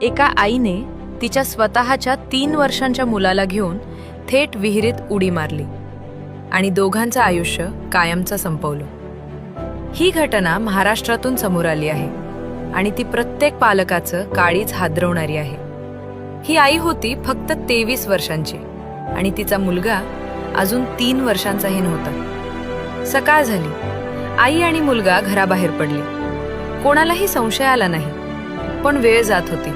एका आईने तिच्या स्वतःच्या 3 वर्षांच्या मुलाला घेऊन थेट विहिरीत उडी मारली आणि दोघांचं आयुष्य कायमचं संपवलं। ही घटना महाराष्ट्रातून समोर आली आहे आणि ती प्रत्येक पालकाचं काळीज हादरवणारी आहे। ही आई होती फक्त 23 वर्षांची आणि तिचा मुलगा अजून 3 वर्षांचाही नव्हता। सकाळ झाली, आई आणि मुलगा घराबाहेर पडले। कोणालाही संशय आला नाही, पण वेळ जात होती,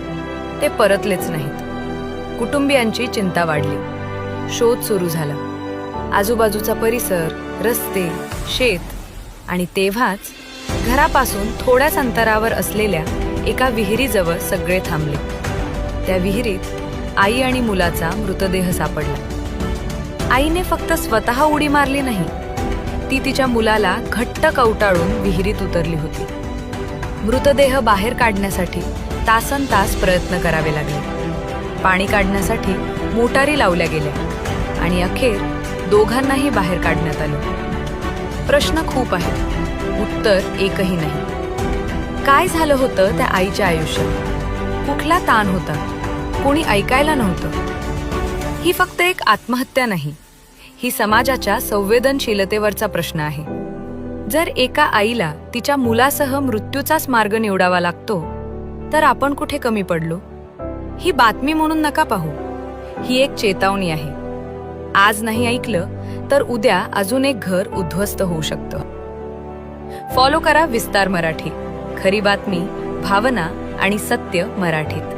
ते परतलेच नाहीत। कुटुंबियांची चिंता वाढली, शोध सुरू झाला। आजूबाजूचा परिसर, रस्ते, शेत आणि तेव्हाच घरापासून थोड्याच अंतरावर असलेल्या एका विहिरीजवळ सगळे थांबले। त्या विहिरीत आई आणि मुलाचा मृतदेह सापडला। आईने फक्त स्वतः उडी मारली नाही, ती तिच्या मुलाला घट्ट कवटाळून विहिरीत उतरली होती। मृतदेह बाहेर काढण्यासाठी तासनतास प्रयत्न करावे लागले। पाणी काढण्यासाठी मोटारी लावल्या गेल्या आणि अखेर दोघांनाही बाहेर काढण्यात आले। प्रश्न खूप आहेत, उत्तर एकही नाही। काय झालं होतं त्या आईच्या आयुष्यात? कुठला ताण होता? कोणी ऐकायला नव्हतं। ही फक्त एक आत्महत्या नाही, ही समाजाच्या संवेदनशीलतेवरचा प्रश्न आहे। जर एका आईला तिच्या मुलासह मृत्यूचाच मार्ग निवडावा लागतो, तर आपण कुठे कमी पडलो? ही बातमी म्हणून नका पाहू, ही एक चेतावणी आहे। आज नाही ऐकलं तर उद्या अजून एक घर उद्ध्वस्त होऊ शकतं। फॉलो करा विस्तार मराठी, खरी बातमी, भावना आणि सत्य मराठीत।